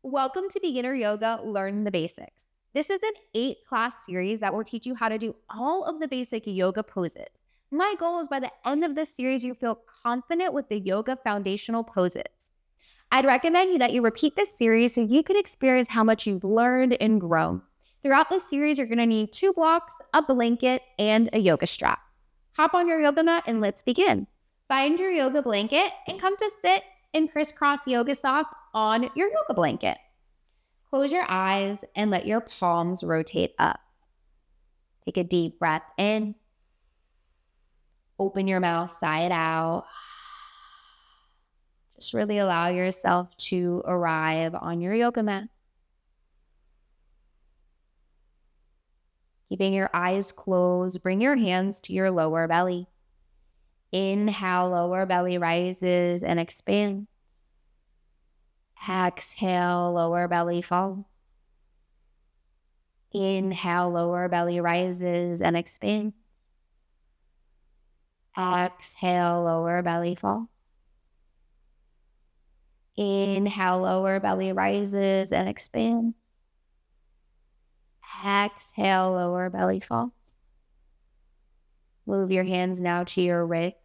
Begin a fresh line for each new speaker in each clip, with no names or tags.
Welcome to Beginner Yoga Learn the Basics. This is an 8-class series that will teach you how to do all of the basic yoga poses. My goal is by the end of this series, you feel confident with the yoga foundational poses. I'd recommend that you repeat this series so you can experience how much you've learned and grown. Throughout this series, you're going to need 2 blocks, a blanket, and a yoga strap. Hop on your yoga mat and let's begin. Find your yoga blanket and come to sit in crisscross yoga sauce on your yoga blanket. Close your eyes and let your palms rotate up. Take a deep breath in. Open your mouth side out. Just really allow yourself to arrive on your yoga mat. Keeping your eyes closed, bring your hands to your lower belly. Inhale, lower belly rises and expands. Exhale, lower belly falls. Inhale, lower belly rises and expands. Exhale, lower belly falls. Inhale, lower belly rises and expands. Exhale, lower belly falls. Move your hands now to your ribs.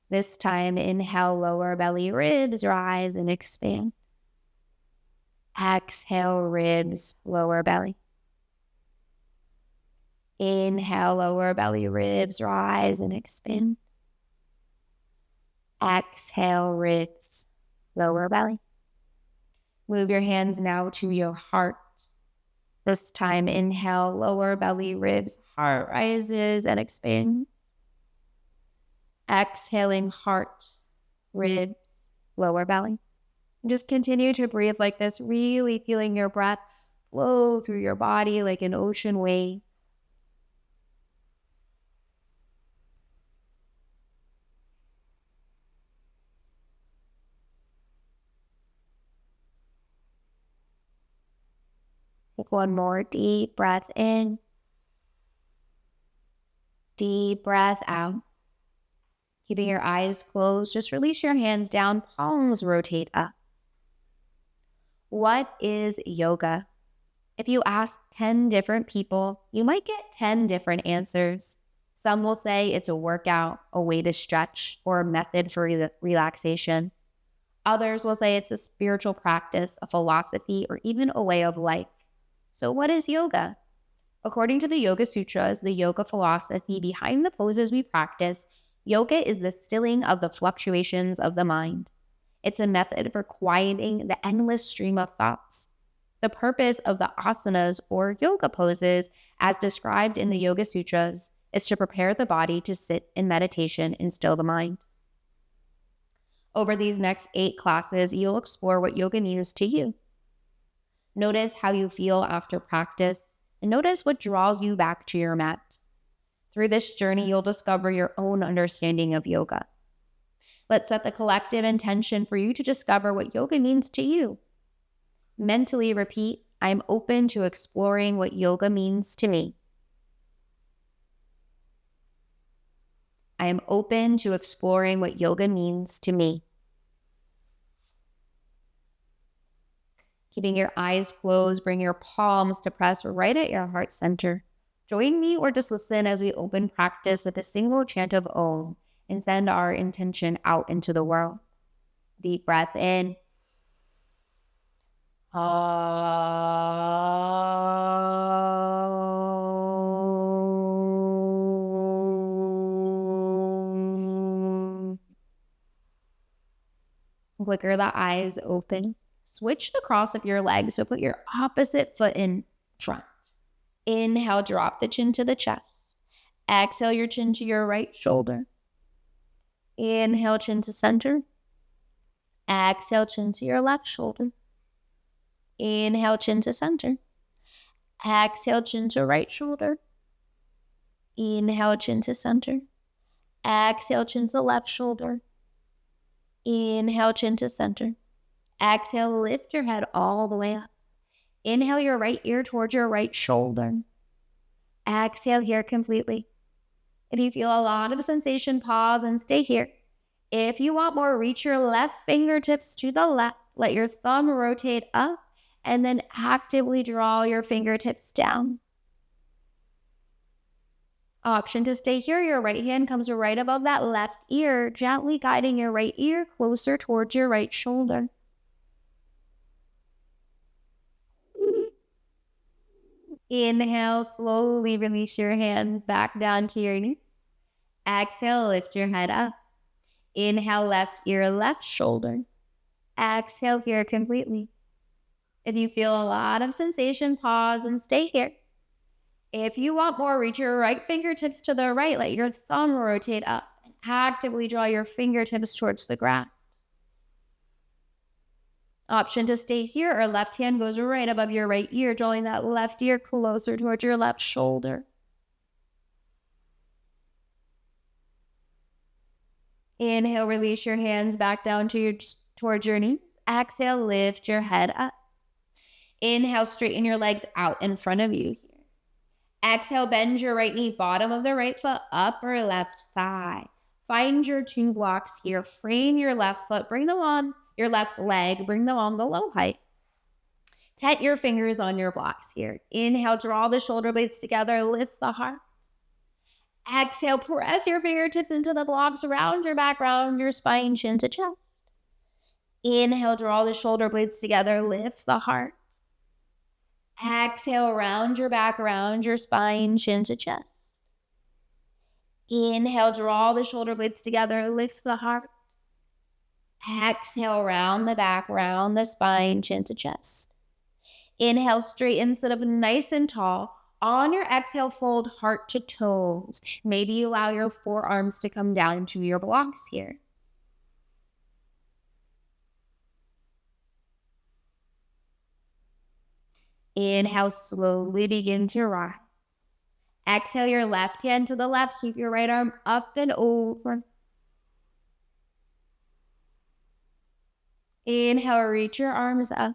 This time, inhale, lower belly ribs rise and expand. Exhale, ribs, lower belly. Inhale, lower belly ribs rise and expand. Exhale, ribs, lower belly. Move your hands now to your heart. This time, inhale, lower belly ribs, heart rises and expands. Exhaling, heart, ribs, lower belly. Just continue to breathe like this, really feeling your breath flow through your body like an ocean wave. Take one more deep breath in. Deep breath out. Keeping your eyes closed, just release your hands down, palms rotate up. What is yoga? If you ask 10 different people, you might get 10 different answers. Some will say it's a workout, a way to stretch, or a method for relaxation. Others will say it's a spiritual practice, a philosophy, or even a way of life. So what is yoga? According to the Yoga Sutras, the yoga philosophy behind the poses we practice, yoga is the stilling of the fluctuations of the mind. It's a method for quieting the endless stream of thoughts. The purpose of the asanas or yoga poses, as described in the Yoga Sutras, is to prepare the body to sit in meditation and still the mind. Over these next 8 classes, you'll explore what yoga means to you. Notice how you feel after practice, and notice what draws you back to your mat. Through this journey, you'll discover your own understanding of yoga. Let's set the collective intention for you to discover what yoga means to you. Mentally repeat, I'm open to exploring what yoga means to me. I am open to exploring what yoga means to me. Keeping your eyes closed, bring your palms to press right at your heart center. Join me or just listen as we open practice with a single chant of Om and send our intention out into the world. Deep breath in. Flicker the eyes open. Switch the cross of your legs, so put your opposite foot in front. Inhale, drop the chin to the chest. Exhale your chin to your right shoulder. Inhale, chin to center. Exhale, chin to your left shoulder. Inhale, chin to center. Exhale, chin to right shoulder. Inhale, chin to center. Exhale, chin to left shoulder. Inhale, chin to center. Exhale, lift your head all the way up. Inhale your right ear towards your right shoulder. Exhale here completely. If you feel a lot of sensation, pause and stay here. If you want more, reach your left fingertips to the left. Let your thumb rotate up and then actively draw your fingertips down. Option to stay here, your right hand comes right above that left ear, gently guiding your right ear closer towards your right shoulder. Inhale, slowly release your hands back down to your knees. Exhale, lift your head up. Inhale, left ear, left shoulder. Exhale here completely. If you feel a lot of sensation, pause and stay here. If you want more, reach your right fingertips to the right. Let your thumb rotate up and actively draw your fingertips towards the ground. Option to stay here, or left hand goes right above your right ear, drawing that left ear closer towards your left shoulder. Inhale, release your hands back down towards your knees. Exhale, lift your head up. Inhale, straighten your legs out in front of you here. Exhale, bend your right knee, bottom of the right foot, upper left thigh. Find your 2 blocks here. Frame your left foot, bring them on your left leg, bring them on the low height. Tent your fingers on your blocks here. Inhale, draw the shoulder blades together, lift the heart. Exhale, press your fingertips into the blocks, round your back, round your spine, chin to chest. Inhale, draw the shoulder blades together, lift the heart. Exhale, round your back, round your spine, chin to chest. Inhale, draw the shoulder blades together, lift the heart. Exhale, round the back, round the spine, chin to chest. Inhale, straighten, sit up nice and tall. On your exhale, fold heart to toes. Maybe allow your forearms to come down to your blocks here. Inhale, slowly begin to rise. Exhale, your left hand to the left, sweep your right arm up and over. Inhale, reach your arms up.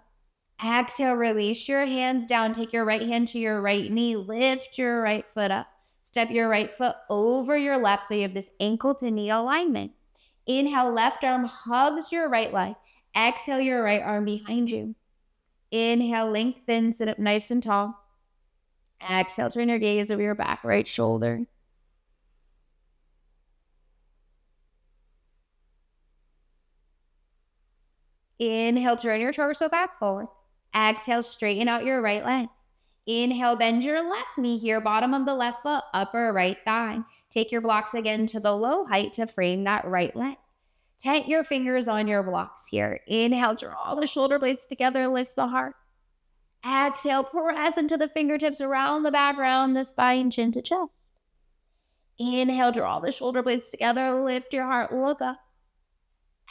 Exhale, release your hands down. Take your right hand to your right knee. Lift your right foot up. Step your right foot over your left so you have this ankle to knee alignment. Inhale, left arm hugs your right leg. Exhale, your right arm behind you. Inhale, lengthen, sit up nice and tall. Exhale, turn your gaze over your back right shoulder. Inhale, turn your torso back forward. Exhale, straighten out your right leg. Inhale, bend your left knee here, bottom of the left foot, upper right thigh. Take your blocks again to the low height to frame that right leg. Tent your fingers on your blocks here. Inhale, draw the shoulder blades together, lift the heart. Exhale, press into the fingertips around the back, round the spine, chin to chest. Inhale, draw the shoulder blades together, lift your heart, look up.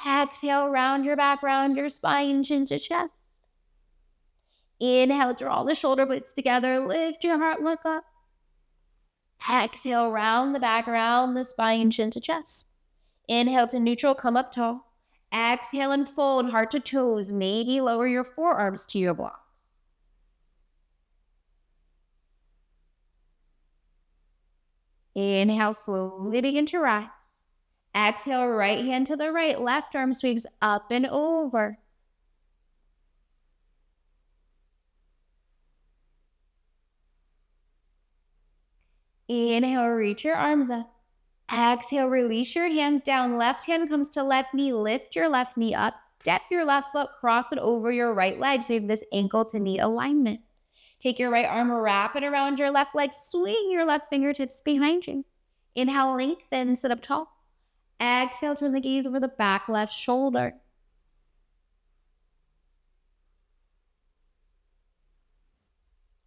Exhale, round your back, round your spine, chin to chest. Inhale, draw the shoulder blades together, lift your heart, look up. Exhale, round the back, round the spine, chin to chest. Inhale to neutral, come up tall. Exhale and fold, heart to toes. Maybe lower your forearms to your blocks. Inhale, slowly begin to rise. Exhale, right hand to the right, left arm sweeps up and over. Inhale, reach your arms up. Exhale, release your hands down. Left hand comes to left knee. Lift your left knee up. Step your left foot, cross it over your right leg so you have this ankle to knee alignment. Take your right arm, wrap it around your left leg. Swing your left fingertips behind you. Inhale, lengthen, sit up tall. Exhale, turn the gaze over the back left shoulder.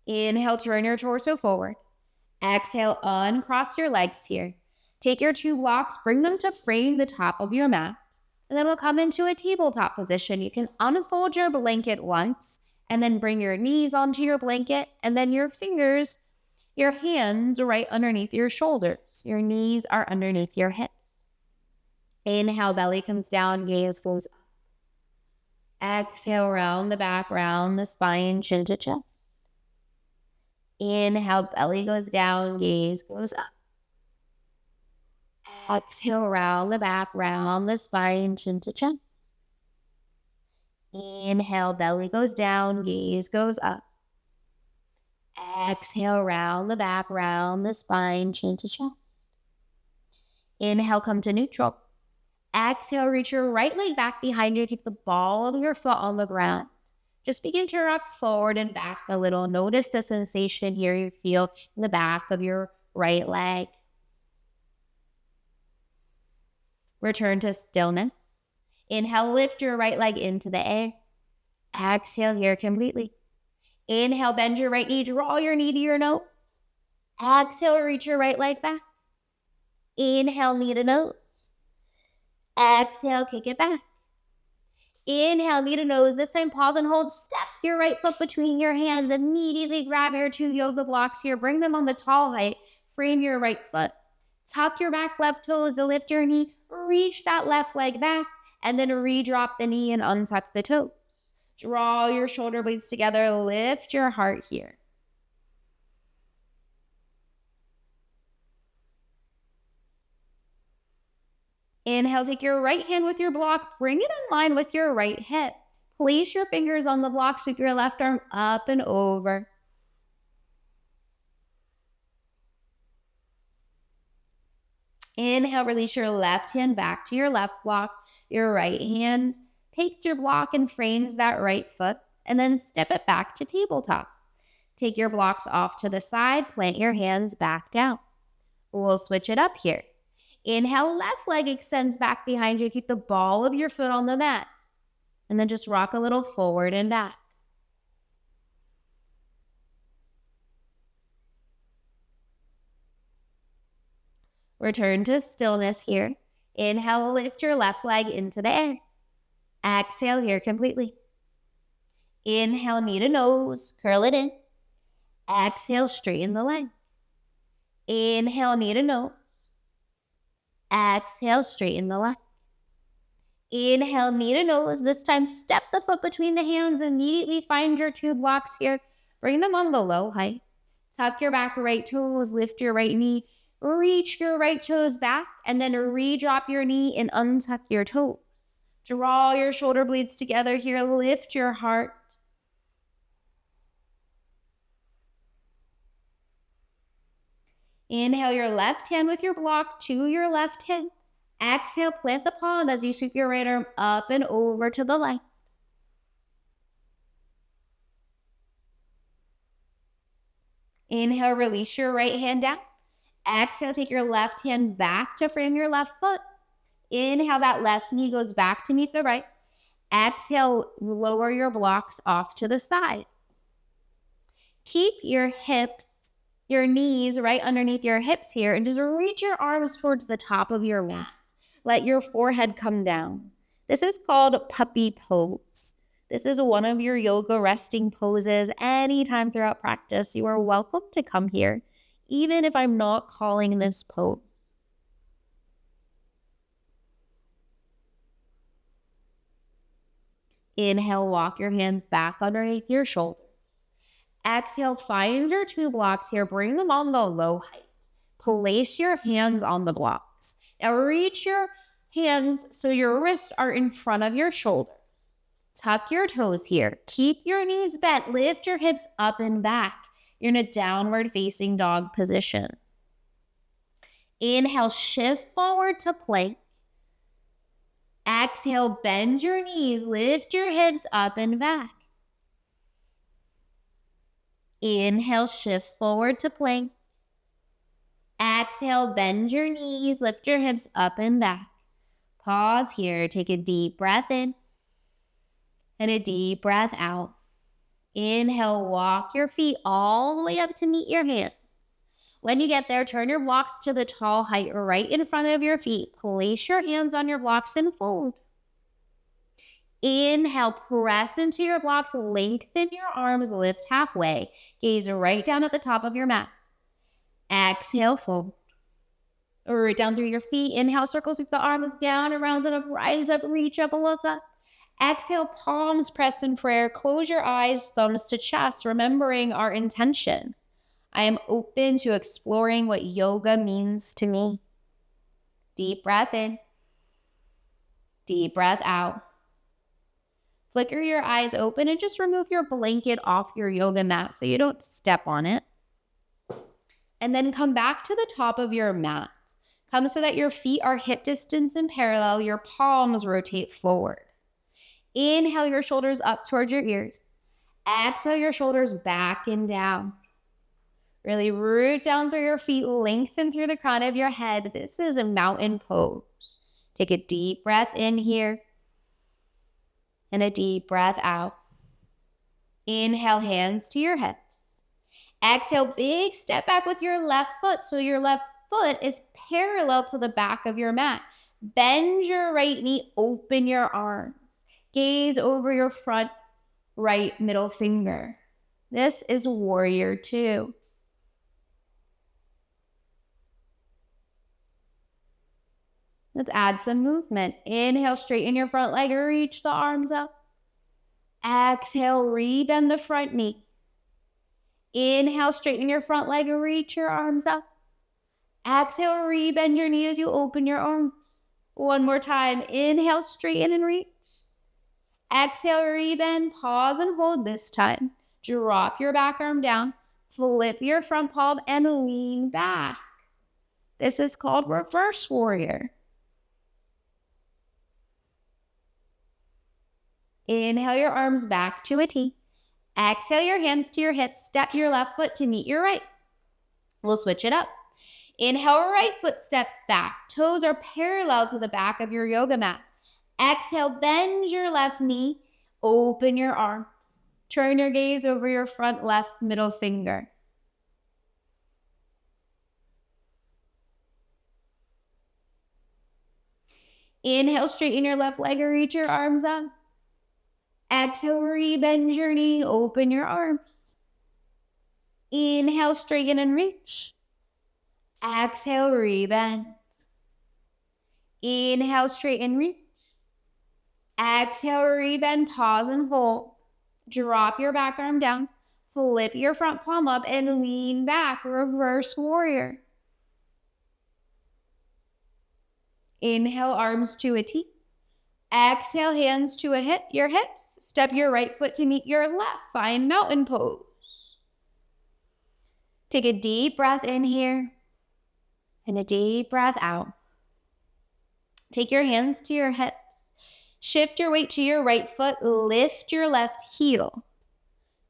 Inhale, turn your torso forward. Exhale, uncross your legs here. Take your 2 blocks, bring them to frame the top of your mat. And then we'll come into a tabletop position. You can unfold your blanket once, and then bring your knees onto your blanket, and then your fingers, your hands right underneath your shoulders. Your knees are underneath your hips. Inhale, belly comes down, gaze goes up. Exhale, round the back, round the spine, chin to chest. Inhale, belly goes down, gaze goes up. Exhale, round the back, round the spine, chin to chest. Inhale, belly goes down, gaze goes up. Exhale, round the back, round the spine, chin to chest. Inhale, come to neutral. Exhale, reach your right leg back behind you. Keep the ball of your foot on the ground. Just begin to rock forward and back a little. Notice the sensation here you feel in the back of your right leg. Return to stillness. Inhale, lift your right leg into the air. Exhale here completely. Inhale, bend your right knee, draw your knee to your nose. Exhale, reach your right leg back. Inhale, knee to nose. Exhale, kick it back. Inhale, knee to nose. This time, pause and hold. Step your right foot between your hands. Immediately grab your 2 yoga blocks here. Bring them on the tall height. Frame your right foot. Tuck your back left toes. Lift your knee. Reach that left leg back. And then re-drop the knee and untuck the toes. Draw your shoulder blades together. Lift your heart here. Inhale, take your right hand with your block. Bring it in line with your right hip. Place your fingers on the block. Sweep your left arm up and over. Inhale, release your left hand back to your left block. Your right hand takes your block and frames that right foot, and then step it back to tabletop. Take your blocks off to the side, plant your hands back down. We'll switch it up here. Inhale, left leg extends back behind you. Keep the ball of your foot on the mat. And then just rock a little forward and back. Return to stillness here. Inhale, lift your left leg into the air. Exhale here completely. Inhale, knee to nose, curl it in. Exhale, straighten the leg. Inhale, knee to nose. Exhale, straighten the leg. Inhale, knee to nose. This time, step the foot between the hands. Immediately find your 2 blocks here. Bring them on the low height. Tuck your back right toes. Lift your right knee. Reach your right toes back. And then re-drop your knee and untuck your toes. Draw your shoulder blades together here. Lift your heart. Inhale your left hand with your block to your left hip. Exhale, plant the palm as you sweep your right arm up and over to the left. Inhale, release your right hand down. Exhale, take your left hand back to frame your left foot. Inhale, that left knee goes back to meet the right. Exhale, lower your blocks off to the side. Keep your hips, your knees right underneath your hips here, and just reach your arms towards the top of your mat. Let your forehead come down. This is called puppy pose. This is one of your yoga resting poses. Anytime throughout practice, you are welcome to come here, even if I'm not calling this pose. Inhale, walk your hands back underneath your shoulders. Exhale, find your 2 blocks here. Bring them on the low height. Place your hands on the blocks. Now reach your hands so your wrists are in front of your shoulders. Tuck your toes here. Keep your knees bent. Lift your hips up and back. You're in a downward facing dog position. Inhale, shift forward to plank. Exhale, bend your knees. Lift your hips up and back. Inhale, shift forward to plank. Exhale, bend your knees, lift your hips up and back. Pause here, take a deep breath in and a deep breath out. Inhale, walk your feet all the way up to meet your hands. When you get there, turn your blocks to the tall height right in front of your feet. Place your hands on your blocks and fold. Inhale, press into your blocks, lengthen your arms, lift halfway. Gaze right down at the top of your mat. Exhale, fold. Right down through your feet. Inhale, circle, sweep the arms down, around and up, rise up, reach up, look up. Exhale, palms press in prayer. Close your eyes, thumbs to chest, remembering our intention. I am open to exploring what yoga means to me. Deep breath in. Deep breath out. Flicker your eyes open and just remove your blanket off your yoga mat so you don't step on it. And then come back to the top of your mat. Come so that your feet are hip distance and parallel. Your palms rotate forward. Inhale your shoulders up towards your ears. Exhale your shoulders back and down. Really root down through your feet, lengthen through the crown of your head. This is a mountain pose. Take a deep breath in here and a deep breath out. Inhale, hands to your hips. Exhale, big step back with your left foot so your left foot is parallel to the back of your mat. Bend your right knee, open your arms. Gaze over your front right middle finger. This is warrior two. Let's add some movement. Inhale, straighten your front leg, reach the arms up. Exhale, rebend the front knee. Inhale, straighten your front leg, reach your arms up. Exhale, rebend your knee as you open your arms. One more time. Inhale, straighten and reach. Exhale, rebend, pause and hold this time. Drop your back arm down. Flip your front palm and lean back. This is called reverse warrior. Inhale your arms back to a T. Exhale your hands to your hips. Step your left foot to meet your right. We'll switch it up. Inhale, right foot steps back. Toes are parallel to the back of your yoga mat. Exhale, bend your left knee. Open your arms. Turn your gaze over your front left middle finger. Inhale, straighten your left leg, reach your arms up. Exhale, rebend your knee, open your arms. Inhale, straighten and reach. Exhale, rebend. Inhale, straighten, reach. Exhale, rebend, pause and hold. Drop your back arm down. Flip your front palm up and lean back, reverse warrior. Inhale, arms to a T. Exhale, hands to your hips. Step your right foot to meet your left. Find mountain pose. Take a deep breath in here and a deep breath out. Take your hands to your hips. Shift your weight to your right foot. Lift your left heel.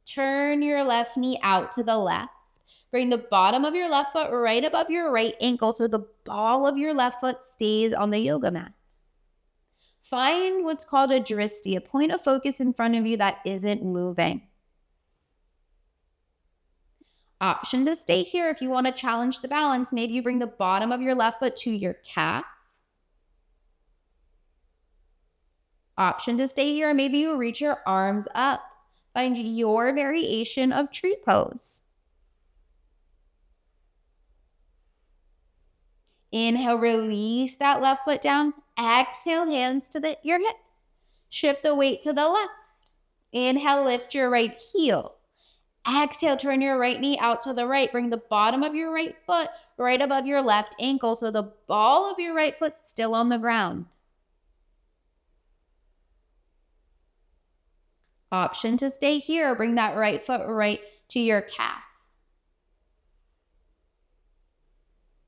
Turn your left knee out to the left. Bring the bottom of your left foot right above your right ankle so the ball of your left foot stays on the yoga mat. Find what's called a dristi, a point of focus in front of you that isn't moving. Option to stay here if you want to challenge the balance. Maybe you bring the bottom of your left foot to your calf. Option to stay here, or maybe you reach your arms up. Find your variation of tree pose. Inhale, release that left foot down. Exhale, hands to your hips. Shift the weight to the left. Inhale, lift your right heel. Exhale, turn your right knee out to the right. Bring the bottom of your right foot right above your left ankle so the ball of your right foot's still on the ground. Option to stay here. Bring that right foot right to your calf.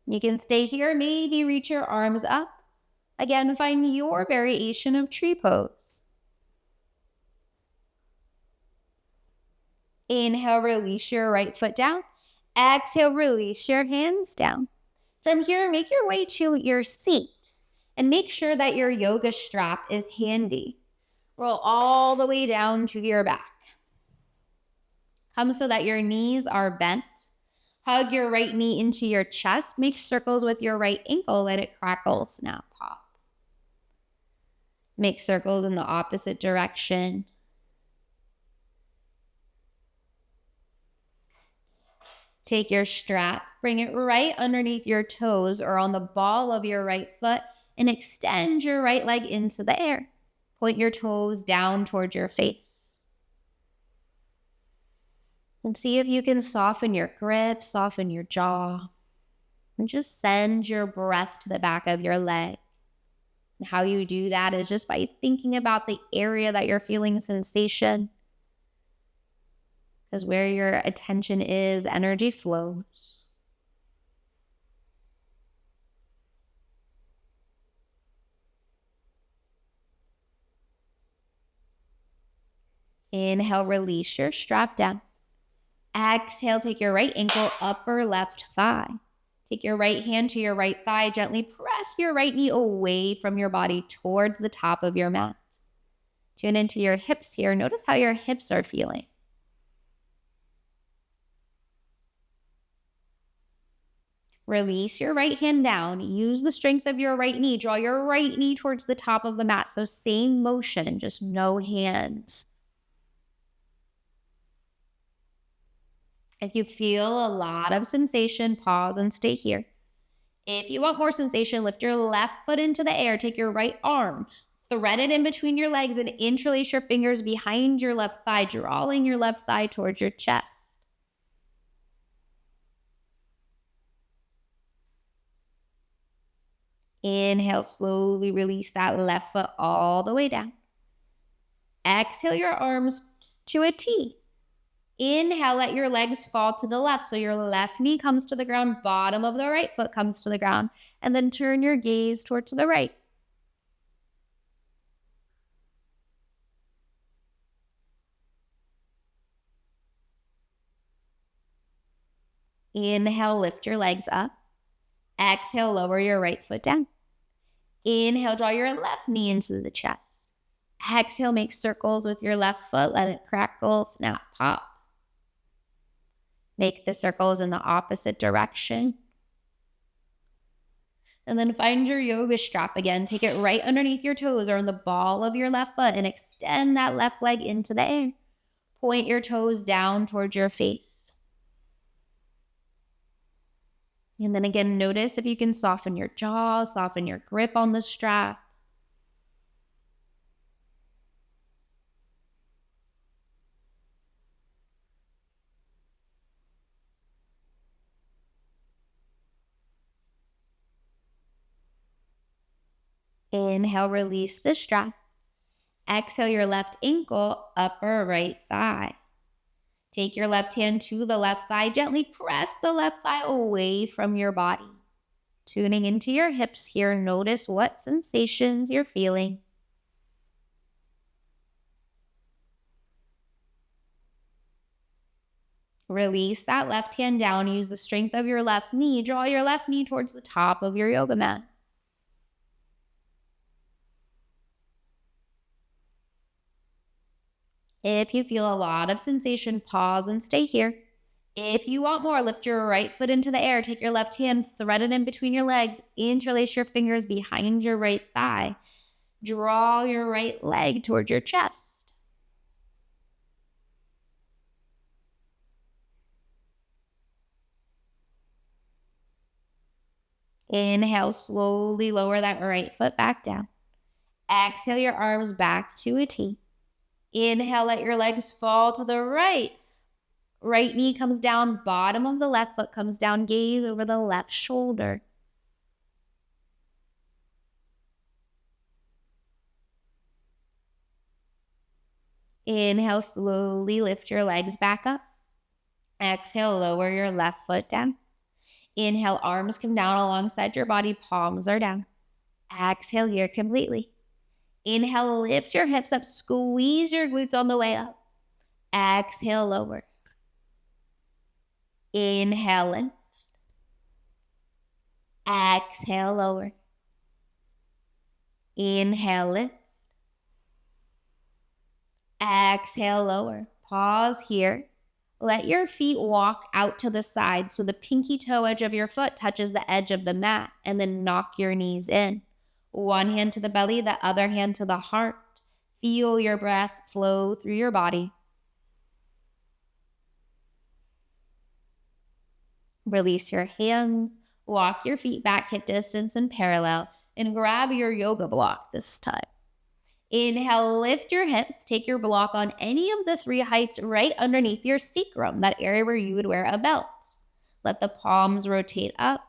You can stay here, maybe reach your arms up. Again, find your variation of tree pose. Inhale, release your right foot down. Exhale, release your hands down. From here, make your way to your seat and make sure that your yoga strap is handy. Roll all the way down to your back. Come so that your knees are bent. Hug your right knee into your chest. Make circles with your right ankle. Let it crackle, snap, pop. Make circles in the opposite direction. Take your strap, bring it right underneath your toes or on the ball of your right foot and extend your right leg into the air. Point your toes down towards your face. And see if you can soften your grip, soften your jaw. And just send your breath to the back of your leg. And how you do that is just by thinking about the area that you're feeling sensation. Because where your attention is, energy flows. Inhale, release your strap down. Exhale, take your right ankle, upper left thigh. Take your right hand to your right thigh. Gently press your right knee away from your body towards the top of your mat. Tune into your hips here. Notice how your hips are feeling. Release your right hand down. Use the strength of your right knee. Draw your right knee towards the top of the mat. So same motion, just no hands. If you feel a lot of sensation, pause and stay here. If you want more sensation, lift your left foot into the air. Take your right arm, thread it in between your legs, and interlace your fingers behind your left thigh, drawing your left thigh towards your chest. Inhale, slowly release that left foot all the way down. Exhale your arms to a T. Inhale, let your legs fall to the left. So your left knee comes to the ground, bottom of the right foot comes to the ground, and then turn your gaze towards the right. Inhale, lift your legs up. Exhale, lower your right foot down. Inhale, draw your left knee into the chest. Exhale, make circles with your left foot. Let it crackle, snap, pop. Make the circles in the opposite direction. And then find your yoga strap again. Take it right underneath your toes or in the ball of your left foot and extend that left leg into the air. Point your toes down towards your face. And then again, notice if you can soften your jaw, soften your grip on the strap. Inhale, release the strap. Exhale your left ankle, upper right thigh. Take your left hand to the left thigh. Gently press the left thigh away from your body. Tuning into your hips here. Notice what sensations you're feeling. Release that left hand down. Use the strength of your left knee. Draw your left knee towards the top of your yoga mat. If you feel a lot of sensation, pause and stay here. If you want more, lift your right foot into the air. Take your left hand, thread it in between your legs. Interlace your fingers behind your right thigh. Draw your right leg towards your chest. Inhale, slowly lower that right foot back down. Exhale your arms back to a T. Inhale, let your legs fall to the right. Right knee comes down, bottom of the left foot comes down, gaze over the left shoulder. Inhale, slowly lift your legs back up. Exhale, lower your left foot down. Inhale, arms come down alongside your body, palms are down. Exhale here completely. Inhale, lift your hips up, squeeze your glutes on the way up. Exhale, lower. Inhale, lift. Exhale, lower. Inhale, lift. Exhale, lower. Pause here. Let your feet walk out to the side so the pinky toe edge of your foot touches the edge of the mat, and then knock your knees in. One hand to the belly, the other hand to the heart. Feel your breath flow through your body. Release your hands. Walk your feet back hip distance and parallel, and grab your yoga block this time. Inhale, lift your hips. Take your block on any of the three heights right underneath your sacrum, that area where you would wear a belt. Let the palms rotate up.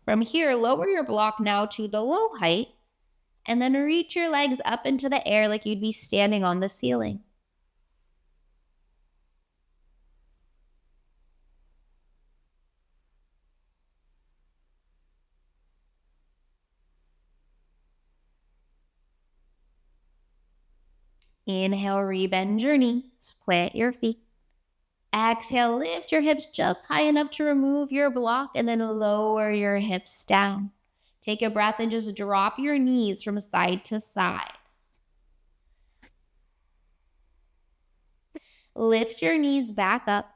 From here, lower your block now to the low height, and then reach your legs up into the air like you'd be standing on the ceiling. Inhale, rebend your knees, plant your feet. Exhale, lift your hips just high enough to remove your block, and then lower your hips down. Take a breath and just drop your knees from side to side. Lift your knees back up.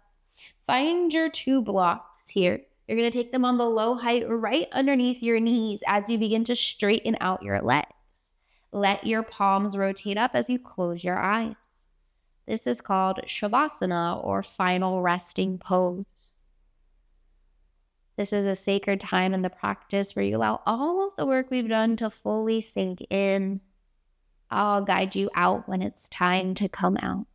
Find your 2 blocks here. You're going to take them on the low height right underneath your knees as you begin to straighten out your legs. Let your palms rotate up as you close your eyes. This is called Shavasana, or final resting pose. This is a sacred time in the practice where you allow all of the work we've done to fully sink in. I'll guide you out when it's time to come out.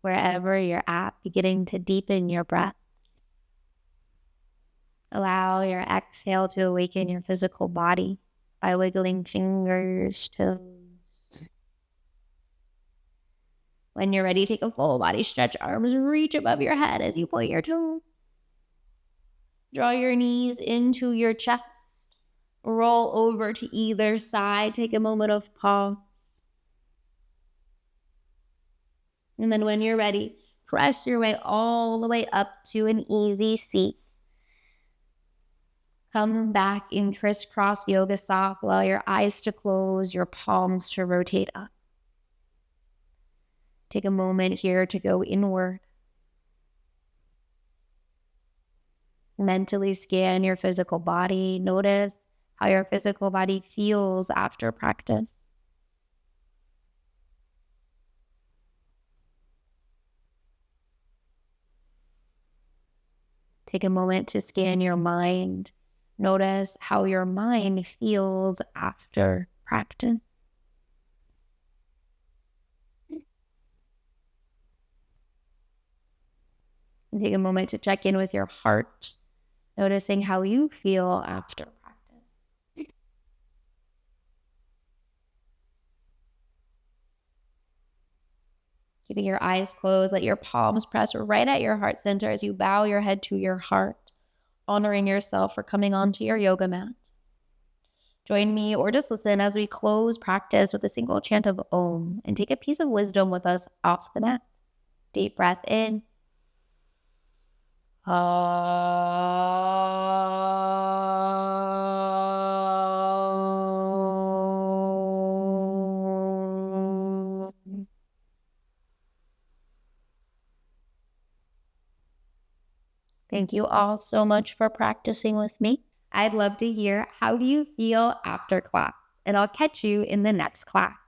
Wherever you're at, beginning to deepen your breath. Allow your exhale to awaken your physical body by wiggling fingers, toes. When you're ready, take a full body stretch. Arms reach above your head as you point your toes. Draw your knees into your chest. Roll over to either side. Take a moment of pause. And then when you're ready, press your way all the way up to an easy seat. Come back in crisscross yoga socks. Allow your eyes to close, your palms to rotate up. Take a moment here to go inward. Mentally scan your physical body. Notice how your physical body feels after practice. Take a moment to scan your mind. Notice how your mind feels after practice. And take a moment to check in with your heart, noticing how you feel after practice. Keeping your eyes closed, let your palms press right at your heart center as you bow your head to your heart, honoring yourself for coming onto your yoga mat. Join me or just listen as we close practice with a single chant of Om and take a piece of wisdom with us off the mat. Deep breath in. Thank you all so much for practicing with me. I'd love to hear, how do you feel after class? And I'll catch you in the next class.